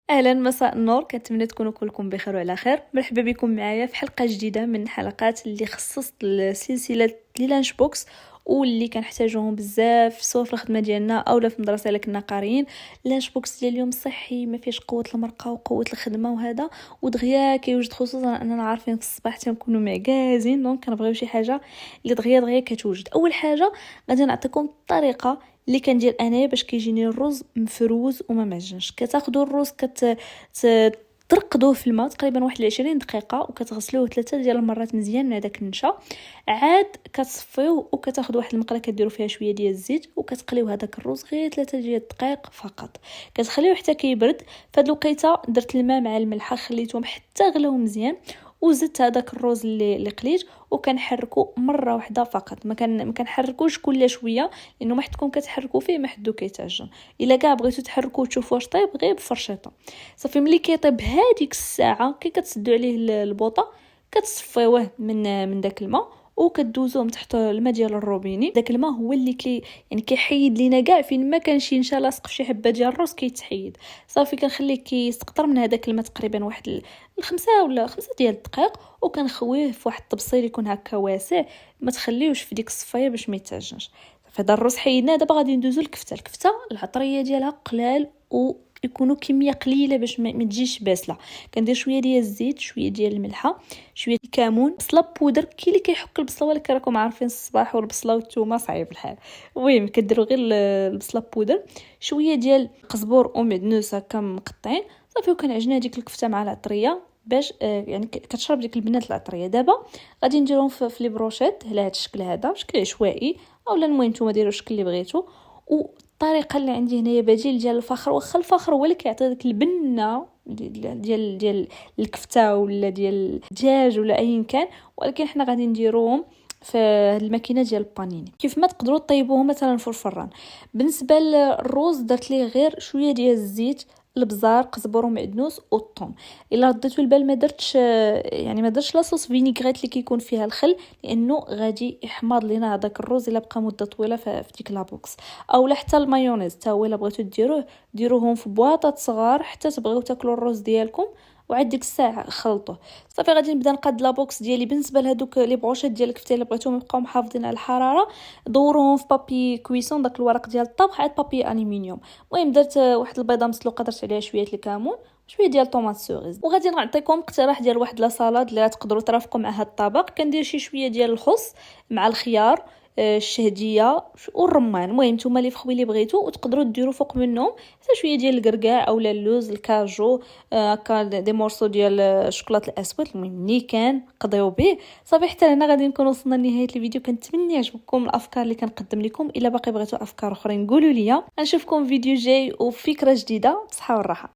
اهلا، مساء النور. كنتمنى تكونوا كلكم بخير وعلى خير. مرحبا بكم معايا في حلقه جديده من حلقات اللي خصصت لسلسله لانش بوكس، واللي كنحتاجوهم بزاف سواء في الخدمه ديالنا اولا في المدرسه الا كنا قاريين. لانش بوكس ديال اليوم صحي، ما فيش قوه المرقه وقوه الخدمه وهذا، ودغيا كيوجد، خصوصا اننا عارفين في الصباح تنكونوا معكازين، دونك كنبغيو شي حاجه اللي دغيا كتوجد. اول حاجه غادي نعطيكم الطريقه اللي كندير انايا باش كيجيني الرز مفروز وما معجنش. كتاخذوا الرز ترقدوه في الماء تقريبا واحد 20 دقيقه، وكتغسلوه 3 ديال المرات مزيان من هذاك النشا. عاد كتصفيوه وكتاخذوا واحد المقله كديروا فيها شويه ديال الزيت، وكتقليو هذاك الرز غير 3 ديال الدقائق فقط. كتخليوه حتى كيبرد. فهاد الوقيته درت الماء مع الملح، خليتهم حتى غلاو مزيان، وزدت هذاك الرز اللي قليت، وكنحركو مره واحده فقط. ما كنحركوش كل شويه، لانه ما حدكم كتحركوا فيه ما حدو كيتعجن. الا كاع بغيتو تحركوا وتشوفوا واش طيب غير بفرشيطه. صافي ملي كيطيب هذيك الساعه كي كتسدوا عليه البوطه، كتصفيوه من داك الماء، وكدوزوه من تحت الماء ديال الروبيني. داك الماء هو اللي يعني كيحيد لينا كاع فين ما كان شي نشا لاصق في شي حبه ديال الرز كيتحيد. صافي كنخليه كيستقطر من هذاك الماء تقريبا واحد خمسة ديال الدقائق، وكنخويه في واحد الطبسيل يكون هكا واسع، ما تخليوش في ديك الصفايه باش ما يتعجنش. فهذا الرز حيدنا. دابا غادي ندوزو الكفته العطريه ديالها قلال، يكونوا كميه قليله باش ما تجيش باسله. كندير شويه ديال الزيت، شويه ديال الملحه، شويه الكمون، بصله بودر. كاين اللي كيحك البصله، ولكن راكم عارفين الصباح والبصله والثومه صعيب الحال. المهم كديروا غير البصله بودر، شويه ديال قزبور ومعدنوس هكا مقطعين. صافي وكنعجن هذيك الكفته مع العطريه باش يعني كتشرب ديك البنات العطريه. دابا غادي نديرهم في لي بروشيت على هذا الشكل، هذا شكل عشوائي، اولا المهم نتوما ديروا الشكل اللي بغيتو. الطريقه اللي عندي هنايا بديل ديال الفخر، واخا الفخر هو اللي كيعطي ديك البنه ديال الكفته ولا ديال الدجاج ولا ايا كان، ولكن حنا غادي نديروهم في الماكينه ديال البانيني. كيف ما تقدروا طيبوه مثلا في الفران. بالنسبه للرز درت ليه غير شويه ديال الزيت، البزار، قزبر ومعدنوس والثوم. الا رديتوا البال ما درتش لاصوص فينيغريت اللي كيكون فيها الخل، لانه غادي يحماض لينا هذاك الرز الا بقى مده طويله في ديك لابوكس. اولا حتى المايونيز تا هو الا بغيتو ديروهم في بواطات صغار حتى تبغيو تاكلوا الرز ديالكم، وعاد ديك الساعه خلطوه. صافي غادي نبدا نقاد لابوكس ديالي. بالنسبه لهذوك لي بروشيت ديال الكفته اللي بغيتوهم يبقاو محافظين على الحراره، دوروهم في بابي كويسون، داك الورق ديال الطبخ، عاد بابي الومنيوم. المهم درت واحد البيضه مسلوقه، درت عليها شويه الكمون، شويه ديال طوماط سوريز. وغادي نعطيكم اقتراح ديال واحد لا سالاد اللي تقدروا ترافقوا مع هذا الطبق. كندير شويه ديال الخس مع الخيار، الشهديه والرمان. المهم نتوما اللي فخوي اللي بغيتو، وتقدروا ديروا فوق منهم حتى شويه ديال الكركاع اولا اللوز، الكاجو، هكا دي مورسو ديال الشوكولاط الاسود. المهم ملي كان قضيو به. صافي حتى هنا غادي نكون وصلنا لنهايه الفيديو. كنتمنى يعجبكم الافكار اللي كنقدم لكم. الا باقي بغيتوا افكار اخرين قولوا لي. نشوفكم فيديو جاي وفكره جديده. بصحه والراحه.